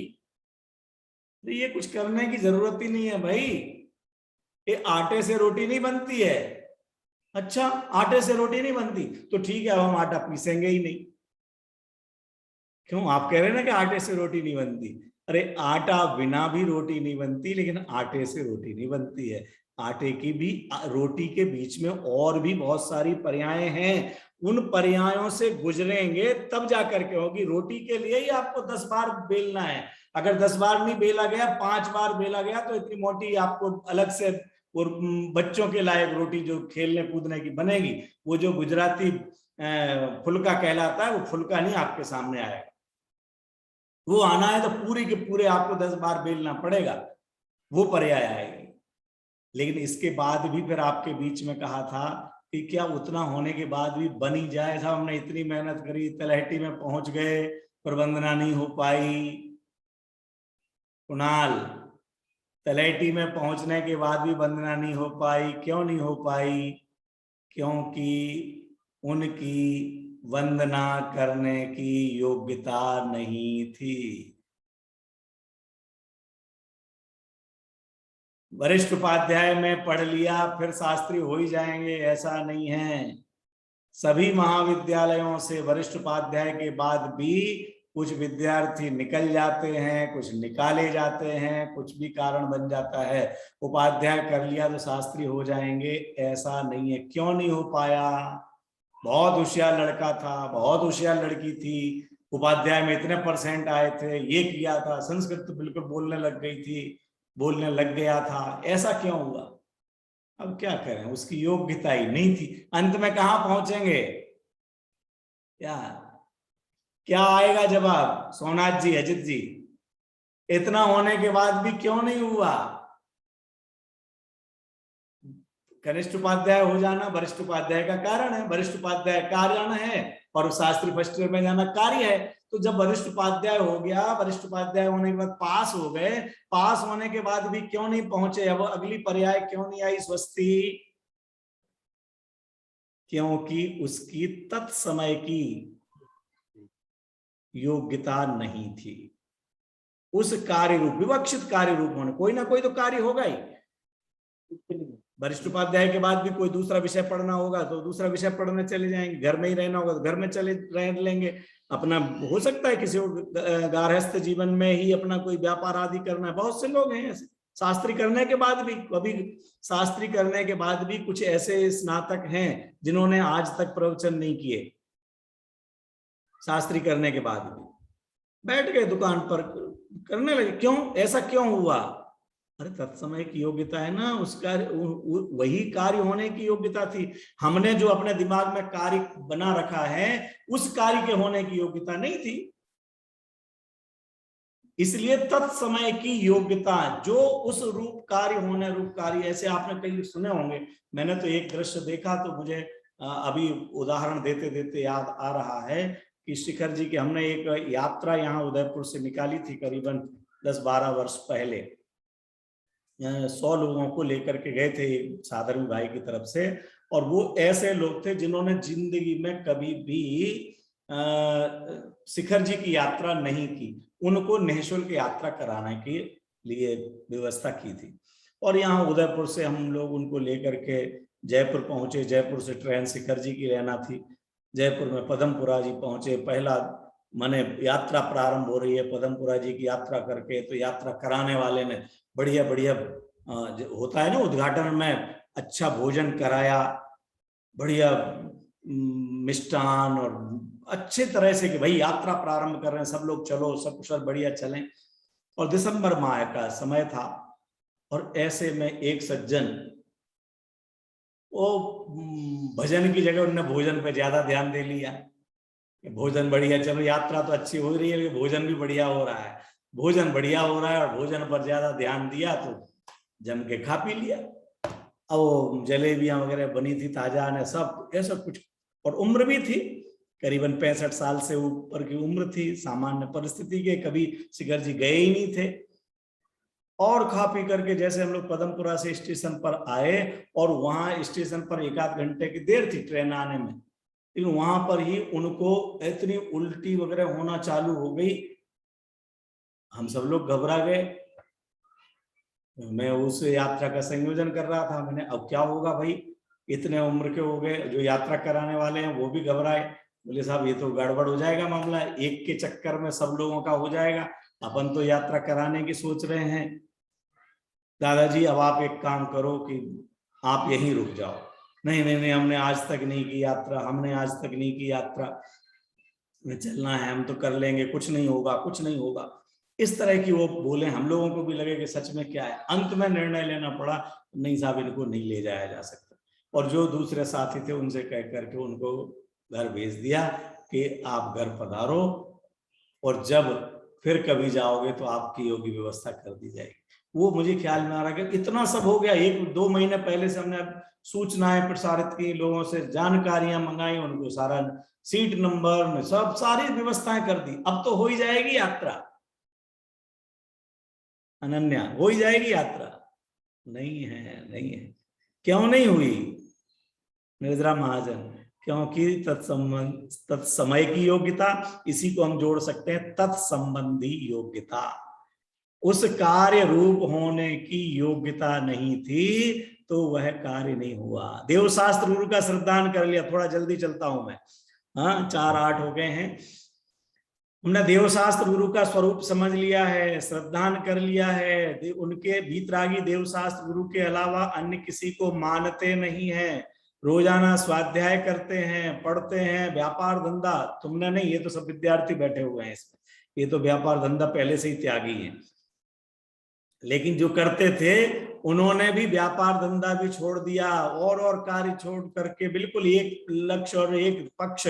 तो ये कुछ करने की जरूरत ही नहीं है भाई, ये आटे से रोटी नहीं बनती है। अच्छा, आटे से रोटी नहीं बनती तो ठीक है, अब हम आटा पीसेंगे ही नहीं। क्यों? आप कह रहे हैं ना कि आटे से रोटी नहीं बनती, अरे आटा बिना भी रोटी नहीं बनती, लेकिन आटे से रोटी नहीं बनती है। आटे की भी, रोटी के बीच में और भी बहुत सारी पर्याय हैं, उन पर्यायों से गुजरेंगे तब जाकर के होगी। रोटी के लिए ही आपको 10 बार बेलना है, अगर 10 बार नहीं बेला गया, 5 बार बेला गया तो इतनी मोटी आपको अलग से और बच्चों के लायक रोटी जो खेलने कूदने की बनेगी, वो जो गुजराती फुल्का कहलाता है, वो फुल्का नहीं आपके सामने आएगा। वो आना है तो पूरी के पूरे आपको 10 बार बेलना पड़ेगा, वो पर्याय आएगी। लेकिन इसके बाद भी फिर आपके बीच में कहा था कि क्या उतना होने के बाद भी बन ही जाए, साहब हमने इतनी मेहनत करी, तलहटी में पहुंच गए पर वंदना नहीं हो पाई। कुणाल, तलहटी में पहुंचने के बाद भी वंदना नहीं हो पाई, क्यों नहीं हो पाई? क्योंकि उनकी वंदना करने की योग्यता नहीं थी। वरिष्ठ उपाध्याय में पढ़ लिया फिर शास्त्री हो ही जाएंगे, ऐसा नहीं है। सभी महाविद्यालयों से वरिष्ठ उपाध्याय के बाद भी कुछ विद्यार्थी निकल जाते हैं, कुछ निकाले जाते हैं, कुछ भी कारण बन जाता है। उपाध्याय कर लिया तो शास्त्री हो जाएंगे, ऐसा नहीं है। क्यों नहीं हो पाया? बहुत होशियार लड़का था, बहुत होशियार लड़की थी, उपाध्याय में इतने % आए थे, ये किया था, संस्कृत तो बिल्कुल बोलने लग गई थी, बोलने लग गया था, ऐसा क्यों हुआ? अब क्या करें, उसकी योग्यता ही नहीं थी। अंत में कहां पहुंचेंगे? क्या आएगा जवाब? सोमनाथ जी, अजित जी, इतना होने के बाद भी क्यों नहीं हुआ? कनिष्ठ उपाध्याय हो जाना वरिष्ठ उपाध्याय का कारण है, वरिष्ठ उपाध्याय कारण है और शास्त्री फर्स्ट ईयर में जाना कार्य है। तो जब वरिष्ठ उपाध्याय हो गया, वरिष्ठ उपाध्याय होने के बाद पास हो गए, पास होने के बाद भी क्यों नहीं पहुंचे? अब अगली पर्याय क्यों नहीं आई स्वस्ति? क्योंकि उसकी तत्समय की योग्यता नहीं थी। उस कार्य रूप, विवक्षित कार्य रूप होने, कोई ना कोई तो कार्य होगा ही। वरिष्ठ उपाध्याय के बाद भी कोई दूसरा विषय पढ़ना होगा तो दूसरा विषय पढ़ने चले जाएंगे, घर में ही रहना होगा तो घर में चले रह लेंगे अपना। हो सकता है किसी को गारहस्थ जीवन में ही अपना कोई व्यापार आदि करना है, बहुत से लोग हैं ऐसे। शास्त्री करने के बाद भी, कभी शास्त्री करने के बाद भी कुछ ऐसे स्नातक हैं जिन्होंने आज तक प्रवचन नहीं किए, शास्त्री करने के बाद भी बैठ गए दुकान पर करने लगे। क्यों? ऐसा क्यों हुआ? अरे तत्समय की योग्यता है ना, उसका वही कार्य होने की योग्यता थी। हमने जो अपने दिमाग में कार्य बना रखा है उस कार्य के होने की योग्यता नहीं थी, इसलिए तत्समय की योग्यता, जो उस रूप कार्य होने रूप कार्य। ऐसे आपने कई सुने होंगे, मैंने तो एक दृश्य देखा तो मुझे अभी उदाहरण देते देते याद आ रहा है कि शिखर जी की हमने एक यात्रा यहाँ उदयपुर से निकाली थी करीबन 10-12 वर्ष पहले। 100 लोगों को लेकर के गए थे साधर्मी भाई की तरफ से, और वो ऐसे लोग थे जिन्होंने जिंदगी में कभी भी शिखर जी की यात्रा नहीं की, उनको निःशुल्क यात्रा कराने के लिए व्यवस्था की थी। और यहाँ उदयपुर से हम लोग उनको लेकर के जयपुर पहुंचे, जयपुर से ट्रेन शिखर जी की रहना थी, जयपुर में पदमपुरा जी पहुंचे, पहला माने यात्रा प्रारंभ हो रही है पदमपुरा जी की यात्रा करके, तो यात्रा कराने वाले ने बढ़िया बढ़िया होता है ना उद्घाटन में, अच्छा भोजन कराया, बढ़िया मिष्टान और अच्छे तरह से कि भाई यात्रा प्रारंभ कर रहे हैं, सब लोग चलो, सब कुछ बढ़िया चलें। और दिसंबर माह का समय था और ऐसे में एक सज्जन वो भजन की जगह उन्होंने भोजन पे ज्यादा ध्यान दे लिया, भोजन बढ़िया, चलो यात्रा तो अच्छी हो रही है, भोजन भी बढ़िया हो रहा है, भोजन बढ़िया हो रहा है और भोजन पर ज्यादा ध्यान दिया तो जम के खा पी लिया। अब वो जलेबियां वगैरह बनी थी ताजा ने, सब ऐसा कुछ, और उम्र भी थी करीबन 65 साल से ऊपर की उम्र थी, सामान्य परिस्थिति के, कभी शिखर जी गए ही नहीं थे। और खा पी करके जैसे हम लोग पदमपुरा से स्टेशन पर आए, और वहां स्टेशन पर 1 आध घंटे की देर थी ट्रेन आने में, लेकिन वहां पर ही उनको इतनी उल्टी वगैरह होना चालू हो गई, हम सब लोग घबरा गए। मैं उस यात्रा का संयोजन कर रहा था, मैंने अब क्या होगा भाई, इतने उम्र के हो गए, जो यात्रा कराने वाले हैं वो भी घबराए, बोले साहब ये तो गड़बड़ हो जाएगा मामला, एक के चक्कर में सब लोगों का हो जाएगा, अपन तो यात्रा कराने की सोच रहे हैं। दादाजी अब आप एक काम करो कि आप यहीं रुक जाओ। नहीं नहीं नहीं, हमने आज तक नहीं की यात्रा, हमने आज तक नहीं की यात्रा, में चलना है, हम तो कर लेंगे, कुछ नहीं होगा, कुछ नहीं होगा, इस तरह की वो बोले। हम लोगों को भी लगे कि सच में क्या है, अंत में निर्णय लेना पड़ा, नहीं साहब इनको नहीं ले जाया जा सकता, और जो दूसरे साथी थे उनसे कह करके उनको घर भेज दिया कि आप घर पधारो और जब फिर कभी जाओगे तो आपकी योग्य व्यवस्था कर दी जाएगी। वो मुझे ख्याल में आ रहा है कि इतना सब हो गया, 1-2 महीने पहले से हमने सूचनाएं प्रसारित की, लोगों से जानकारियां मंगाई, उनको सारा सीट नंबर में सब सारी व्यवस्थाएं कर दी, अब तो हो ही जाएगी यात्रा, अनन्या हो ही जाएगी यात्रा। नहीं है, नहीं है। क्यों नहीं हुई निर्जरा महाजन? क्योंकि तत्समय की योग्यता, इसी को हम जोड़ सकते हैं तत्संबंधी योग्यता, उस कार्य रूप होने की योग्यता नहीं थी, तो वह कार्य नहीं हुआ। देवशास्त्र गुरु का श्रद्धान कर लिया, थोड़ा जल्दी चलता हूं मैं, हाँ 4-8 हो गए हैं। हमने देवशास्त्र गुरु का स्वरूप समझ लिया है, श्रद्धान कर लिया है, उनके भीतरागी देवशास्त्र गुरु के अलावा अन्य किसी को मानते नहीं है, रोजाना स्वाध्याय करते हैं, पढ़ते हैं, व्यापार धंधा तुमने नहीं, ये तो सब विद्यार्थी बैठे हुए हैं इसमें, ये तो व्यापार धंधा पहले से ही त्यागी है, लेकिन जो करते थे उन्होंने भी व्यापार धंधा भी छोड़ दिया, और कार्य छोड़ करके बिल्कुल एक लक्ष्य और एक पक्ष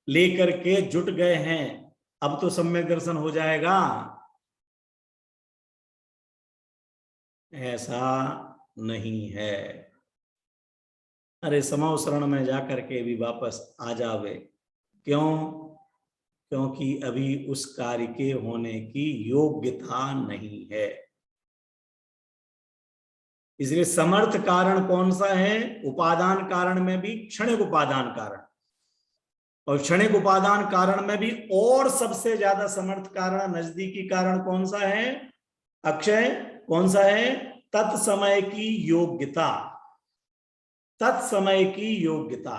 लेकर के जुट गए हैं। अब तो सम्यक दर्शन हो जाएगा, ऐसा नहीं है। अरे समो शरण में जाकर के भी वापस आ जावे, क्यों? क्योंकि अभी उस कार्य के होने की योग्यता नहीं है। इसलिए समर्थ कारण कौन सा है? उपादान कारण में भी क्षणिक उपादान कारण, और क्षणिक उपादान कारण में भी और सबसे ज्यादा समर्थ कारण, नजदीकी कारण कौन सा है? अक्षय कौन सा है? तत्समय की योग्यता, तत्समय की योग्यता।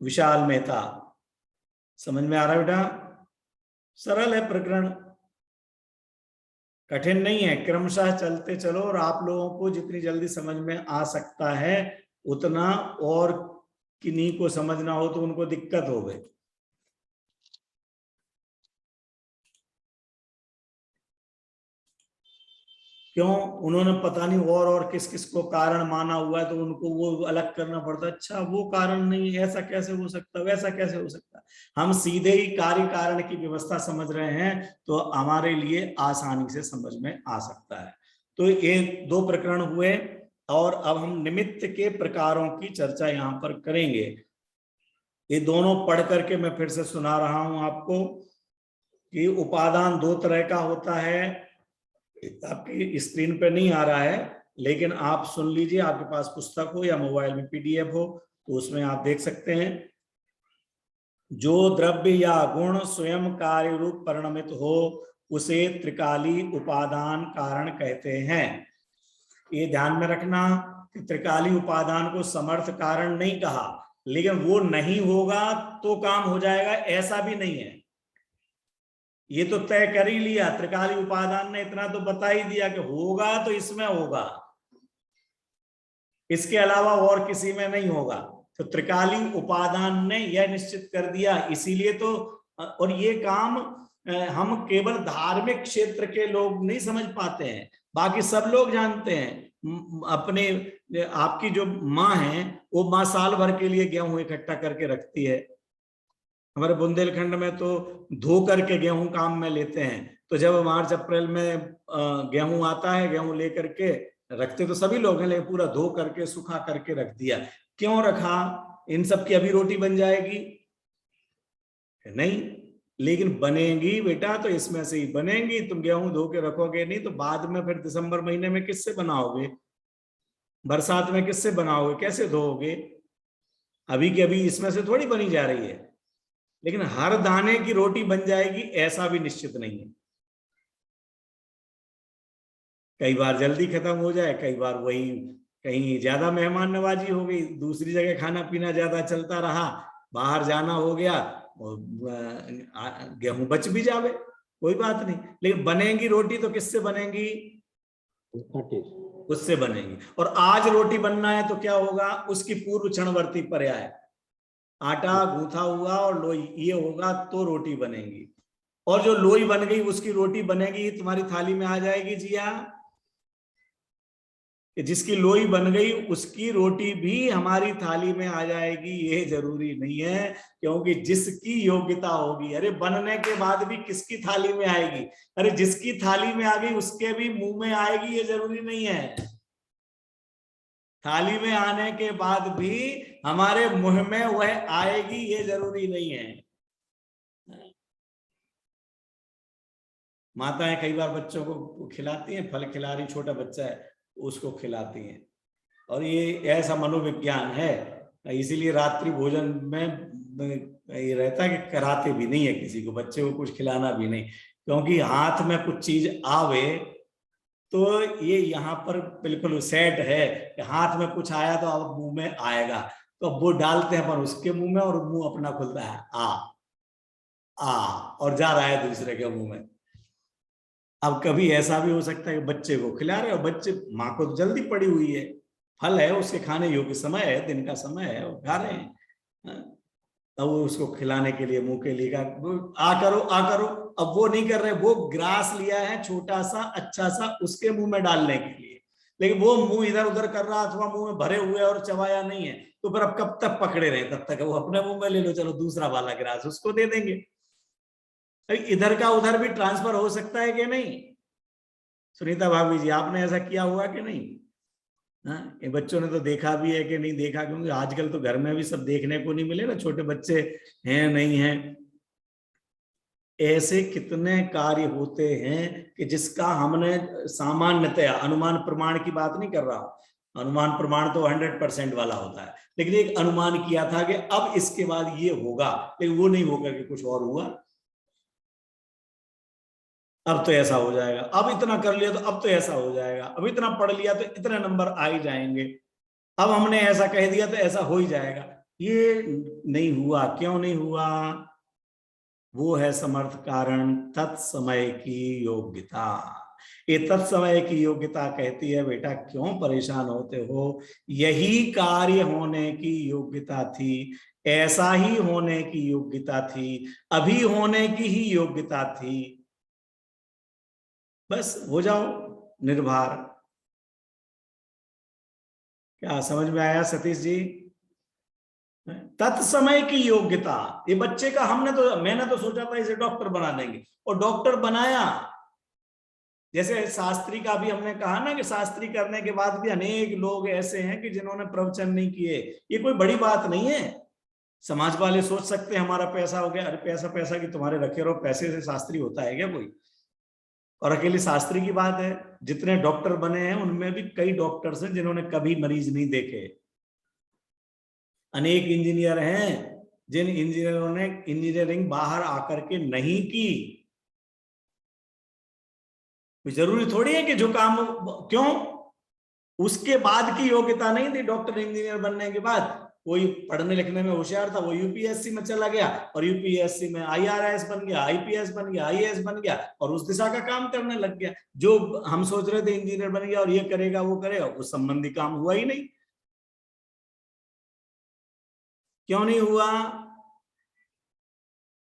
विशाल मेहता, समझ में आ रहा है बेटा? सरल है प्रकरण, कठिन नहीं है, क्रमशः चलते चलो, और आप लोगों को जितनी जल्दी समझ में आ सकता है उतना, और किन्हीं को समझना हो तो उनको दिक्कत हो गई। क्यों? उन्होंने पता नहीं और किस किस को कारण माना हुआ है, तो उनको वो अलग करना पड़ता। अच्छा वो कारण नहीं, ऐसा कैसे हो सकता, वैसा कैसे हो सकता? हम सीधे ही कार्य कारण की व्यवस्था समझ रहे हैं तो हमारे लिए आसानी से समझ में आ सकता है। तो ये 2 प्रकरण हुए, और अब हम निमित्त के प्रकारों की चर्चा यहाँ पर करेंगे। ये दोनों पढ़ करके मैं फिर से सुना रहा हूं आपको कि उपादान 2 तरह का होता है, आपकी स्क्रीन पे नहीं आ रहा है, लेकिन आप सुन लीजिए, आपके पास पुस्तक हो या मोबाइल में PDF हो तो उसमें आप देख सकते हैं। जो द्रव्य या गुण स्वयं कार्य रूप परिणमित हो उसे त्रिकाली उपादान कारण कहते हैं। ये ध्यान में रखना कि त्रिकाली उपादान को समर्थ कारण नहीं कहा, लेकिन वो नहीं होगा तो काम हो जाएगा ऐसा भी नहीं है। ये तो तय कर ही लिया, त्रिकाली उपादान ने इतना तो बता ही दिया कि होगा तो इसमें होगा, इसके अलावा और किसी में नहीं होगा। तो त्रिकाली उपादान ने यह निश्चित कर दिया, इसीलिए तो। और ये काम हम केवल धार्मिक क्षेत्र के लोग नहीं समझ पाते हैं, बाकी सब लोग जानते हैं। अपने आपकी जो माँ है वो माँ साल भर के लिए गेहूं इकट्ठा करके रखती है। हमारे बुंदेलखंड में तो धो करके गेहूं काम में लेते हैं। तो जब मार्च अप्रैल में गेहूं आता है, गेहूं लेकर के रखते तो सभी लोग हैं, लेकिन पूरा धो करके सुखा करके रख दिया। क्यों रखा? इन सब की अभी रोटी बन जाएगी नहीं, लेकिन बनेगी बेटा तो इसमें से ही बनेगी। तुम गेहूं धो के रखोगे नहीं तो बाद में फिर दिसंबर महीने में किससे बनाओगे, बरसात में किससे बनाओगे, कैसे धोओगे? अभी के अभी इसमें से थोड़ी बनी जा रही है। लेकिन हर दाने की रोटी बन जाएगी ऐसा भी निश्चित नहीं है। कई बार जल्दी खत्म हो जाए, कई बार वही कहीं ज्यादा मेहमान नवाजी हो गई, दूसरी जगह खाना पीना ज्यादा चलता रहा, बाहर जाना हो गया और गेहूं बच भी जावे, कोई बात नहीं। लेकिन बनेगी रोटी तो किससे बनेगी? उससे बनेगी। और आज रोटी बनना है तो क्या होगा? उसकी पूर्व क्षणवर्ती पर्याय आटा गूंथा हुआ और लोई ये होगा तो रोटी बनेगी। और जो लोई बन गई उसकी रोटी बनेगी, तुम्हारी थाली में आ जाएगी जिया। जिसकी लोई बन गई उसकी रोटी भी हमारी थाली में आ जाएगी, ये जरूरी नहीं है, क्योंकि जिसकी योग्यता होगी। अरे बनने के बाद भी किसकी थाली में आएगी? अरे जिसकी थाली में आ गई उसके भी मुंह में आएगी, ये जरूरी नहीं है। थाली में आने के बाद भी हमारे मुंह में वह आएगी, ये जरूरी नहीं है। माताएं कई बार बच्चों को खिलाती हैं, फल खिला रही, छोटा बच्चा है उसको खिलाती हैं, और ये ऐसा मनोविज्ञान है। इसीलिए रात्रि भोजन में ये रहता है कि कराते भी नहीं है किसी को, बच्चे को कुछ खिलाना भी नहीं, क्योंकि हाथ में कुछ चीज आवे तो ये यहाँ पर बिल्कुल सेट है कि हाथ में कुछ आया तो अब मुंह में आएगा, तो अब वो डालते हैं अपन उसके मुंह में और मुंह अपना खुलता है आ और जा रहा है दूसरे के मुंह में। अब कभी ऐसा भी हो सकता है कि बच्चे को खिला रहे हो, बच्चे माँ को तो जल्दी पड़ी हुई है, फल है उसके खाने योग्य समय है, दिन का समय है, वो खा रहे हैं, तब वो उसको खिलाने के लिए मुंह के लिए आ करो आ करो। अब वो नहीं कर रहे, वो ग्रास लिया है छोटा सा अच्छा सा उसके मुंह में डालने के लिए, लेकिन वो मुंह इधर उधर कर रहा अथवा मुंह में भरे हुए और चबाया नहीं है, तो फिर अब कब तक पकड़े रहे? तब तक वो अपने मुंह में ले लो, चलो दूसरा वाला ग्रास उसको दे देंगे। इधर का उधर भी ट्रांसफर हो सकता है कि नहीं? सुनीता भाभी जी, आपने ऐसा किया हुआ कि नहीं? हाँ, ये बच्चों ने तो देखा भी है कि नहीं देखा? क्योंकि आजकल तो घर में भी सब देखने को नहीं मिले ना, छोटे बच्चे हैं नहीं हैं। ऐसे कितने कार्य होते हैं कि जिसका हमने सामान्यतया, अनुमान प्रमाण की बात नहीं कर रहा हूं, अनुमान प्रमाण तो 100% वाला होता है, लेकिन एक अनुमान किया था कि अब इसके बाद ये होगा, लेकिन वो नहीं होकर के कुछ और हुआ। अब तो ऐसा हो जाएगा, अब इतना कर लिया तो अब तो ऐसा हो जाएगा, अब इतना पढ़ लिया तो इतने नंबर आ ही जाएंगे, अब हमने ऐसा कह दिया तो ऐसा हो ही जाएगा। ये नहीं हुआ। क्यों नहीं हुआ? वो है समर्थ कारण तत्समय की योग्यता। ये तत्समय की योग्यता कहती है बेटा क्यों परेशान होते हो, यही कार्य होने की योग्यता थी, ऐसा ही होने की योग्यता थी, अभी होने की ही योग्यता थी, बस हो जाओ निर्भर। क्या समझ में आया सतीश जी? तत्समय की योग्यता। ये बच्चे का मैंने तो सोचा था इसे डॉक्टर बना देंगे, और डॉक्टर बनाया। जैसे शास्त्री का भी हमने कहा ना कि शास्त्री करने के बाद भी अनेक लोग ऐसे हैं कि जिन्होंने प्रवचन नहीं किए। ये कोई बड़ी बात नहीं है। समाज वाले सोच सकते हैं हमारा पैसा हो गया, अरे पैसा पैसा की तुम्हारे रखे रहो, पैसे से शास्त्री होता है क्या कोई? और अकेले शास्त्री की बात है, जितने डॉक्टर बने हैं उनमें भी कई डॉक्टर्स हैं जिन्होंने कभी मरीज नहीं देखे। अनेक इंजीनियर हैं जिन इंजीनियरों ने इंजीनियरिंग बाहर आकर के नहीं की। जरूरी थोड़ी है कि जो काम, क्यों, उसके बाद की योग्यता नहीं थी डॉक्टर इंजीनियर बनने के बाद। कोई पढ़ने लिखने में होशियार था, वो यूपीएससी में चला गया और यूपीएससी में आईआरएस बन गया, आईपीएस बन गया, आईएएस बन गया और उस दिशा का काम करने लग गया। जो हम सोच रहे थे इंजीनियर बन गया और ये करेगा वो करेगा, उस संबंधी काम हुआ ही नहीं। क्यों नहीं हुआ?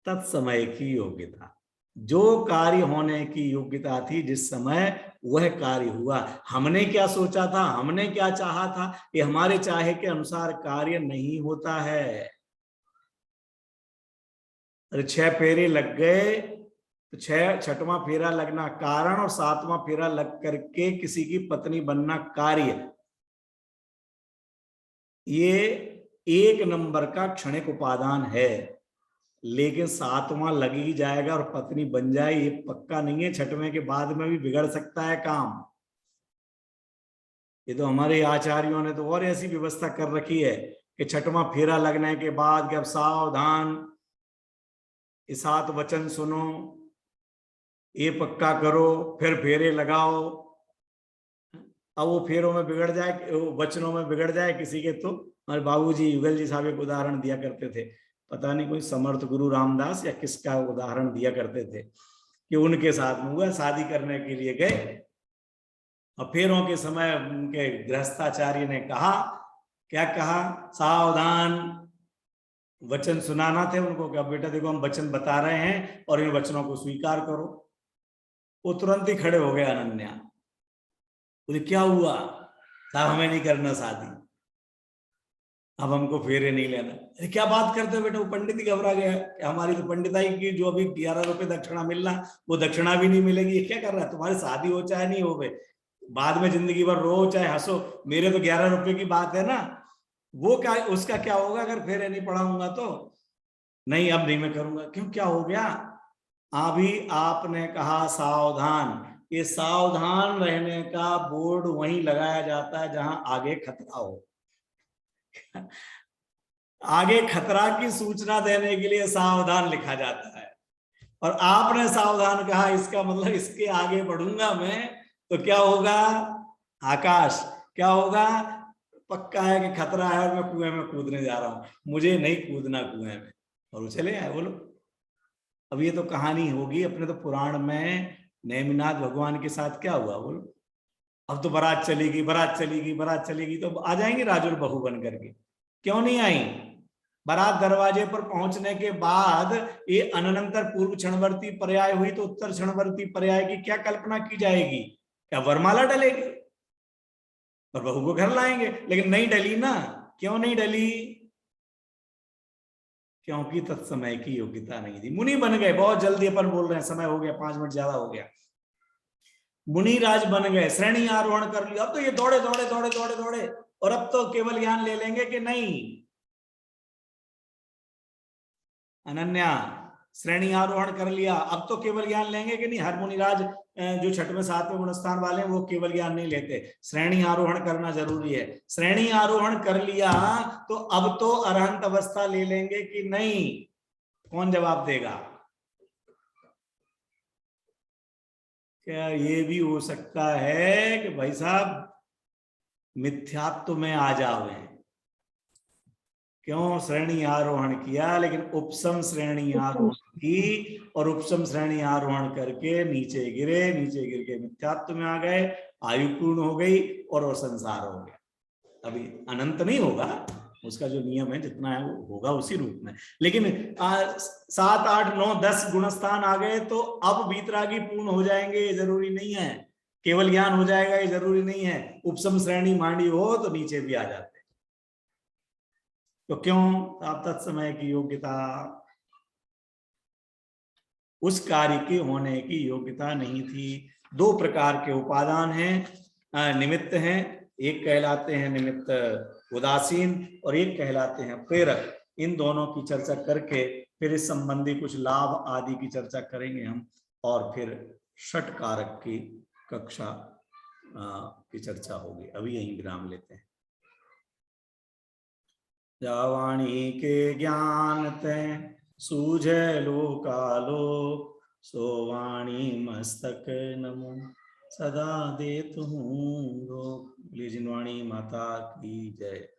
तत्समय की योग्यता, जो कार्य होने की योग्यता थी जिस समय, वह कार्य हुआ। हमने क्या सोचा था, हमने क्या चाहा था, ये हमारे चाहे के अनुसार कार्य नहीं होता है। अरे 6 फेरे लग गए तो 6वां फेरा लगना कारण और 7वां फेरा लग करके किसी की पत्नी बनना कार्य, ये 1 नंबर का क्षणिक उपादान है। लेकिन 7वां लग ही जाएगा और पत्नी बन जाए ये पक्का नहीं है। 6वें के बाद में भी बिगड़ सकता है काम। ये तो हमारे आचार्यों ने तो और ऐसी व्यवस्था कर रखी है कि 6वां फेरा लगने के बाद कि अब सावधान, ये 7 वचन सुनो, ये पक्का करो, फिर फेरे लगाओ। अब वो फेरों में बिगड़ जाए, वचनों में बिगड़ जाए किसी के, तो हमारे बाबूजी युगल जी साहब एक उदाहरण दिया करते थे, पता नहीं कोई समर्थ गुरु रामदास या किसका उदाहरण दिया करते थे कि उनके साथ में हुआ, शादी करने के लिए गए और फेरों के समय उनके गृहस्थाचार्य ने कहा, क्या कहा, सावधान, वचन सुनाना थे उनको कि अब बेटा देखो हम वचन बता रहे हैं और इन वचनों को स्वीकार करो। वो तुरंत ही खड़े हो गए अनन्या, बोले क्या हुआ साहब, हमें नहीं करना शादी, अब हमको फेरे नहीं लेना। अरे क्या बात करते हो बेटा, वो पंडित ही घबरा गया कि हमारी तो पंडिताई की जो अभी 11 रुपए दक्षिणा मिलना, वो दक्षिणा भी नहीं मिलेगी, ये क्या कर रहा है, तुम्हारी शादी हो चाहे नहीं हो, बाद में जिंदगी भर रो चाहे हंसो, मेरे तो 11 रुपए की बात है ना, वो क्या, उसका क्या होगा अगर फेरे नहीं पढ़ाऊंगा तो। नहीं अब नहीं मैं करूंगा। क्यों, क्या हो गया? अभी आपने कहा सावधान, ये सावधान रहने का बोर्ड वहीं लगाया जाता है जहां आगे खतरा हो। आगे खतरा की सूचना देने के लिए सावधान लिखा जाता है, और आपने सावधान कहा, इसका मतलब इसके आगे बढ़ूंगा मैं तो क्या होगा, आकाश, क्या होगा, पक्का है कि खतरा है और मैं कुएं में कूदने जा रहा हूं, मुझे नहीं कूदना कुएं में। और वो चले आए। बोलो अब ये तो कहानी होगी, अपने तो पुराण में नेमिनाथ भगवान के साथ क्या हुआ, बोलो। अब तो बारात चलेगी, बारात चलेगी, बारात चलेगी, तो आ जाएंगे राजुर बहू बन करके, क्यों नहीं आई? बारात दरवाजे पर पहुंचने के बाद ये अनंतर पूर्व क्षणवर्ती पर्याय हुई तो उत्तर क्षणवर्ती पर्याय की क्या कल्पना की जाएगी? क्या वरमाला डलेगी और बहू को घर लाएंगे? लेकिन नहीं डली ना। क्यों नहीं डली? क्योंकि तत्समय की योग्यता नहीं थी। मुनि बन गए, बहुत जल्दी अपन बोल रहे हैं, समय हो गया, 5 मिनट ज्यादा हो गया। मुनि राज बन गए, श्रेणी आरोहण कर लिया, अब तो ये दौड़े दौड़े दौड़े दौड़े दौड़े और अब तो केवल ज्ञान ले लेंगे कि नहीं। अनन्या, श्रेणी आरोहण कर लिया, अब तो केवल ज्ञान लेंगे कि नहीं? हर मुनिराज जो 6वें 7वें गुणस्थान वाले हैं वो केवल ज्ञान नहीं लेते, श्रेणी आरोहण करना जरूरी है। श्रेणी आरोहण कर लिया तो अब तो अरहंत अवस्था ले लेंगे कि नहीं? कौन जवाब देगा? क्या ये भी हो सकता है कि भाई साहब मिथ्यात्व में आ जावे? क्यों? श्रेणी आरोहण किया लेकिन उपसम श्रेणी आरोहण की, और उपसम श्रेणी आरोहण करके नीचे गिरे, नीचे गिर के मिथ्यात्व में आ गए, आयु पूर्ण हो गई और वो संसार हो गया। अभी अनंत नहीं होगा, उसका जो नियम है जितना है वो होगा उसी रूप में। लेकिन 7, 8, 9, 10 गुणस्थान आ गए तो अब वीतरागी पूर्ण हो जाएंगे, ये जरूरी नहीं है। केवल ज्ञान हो जाएगा, ये जरूरी नहीं है। उपसम श्रेणी मांडी हो तो नीचे भी आ जाते। तो क्यों? आप तत्समय की योग्यता, उस कार्य के होने की योग्यता नहीं थी। 2 प्रकार के उपादान हैं, निमित्त हैं। एक कहलाते हैं निमित्त उदासीन और एक कहलाते हैं प्रेरक। इन दोनों की चर्चा करके फिर इस संबंधी कुछ लाभ आदि की चर्चा करेंगे हम, और फिर षट कारक की कक्षा की चर्चा होगी। अभी यहीं विराम लेते हैं। जावाणी के ज्ञान ते सूझे लोकालोक, सो वाणी मस्तक नमो सदा देत हूँ लोक। जिनवाणी माता की जय।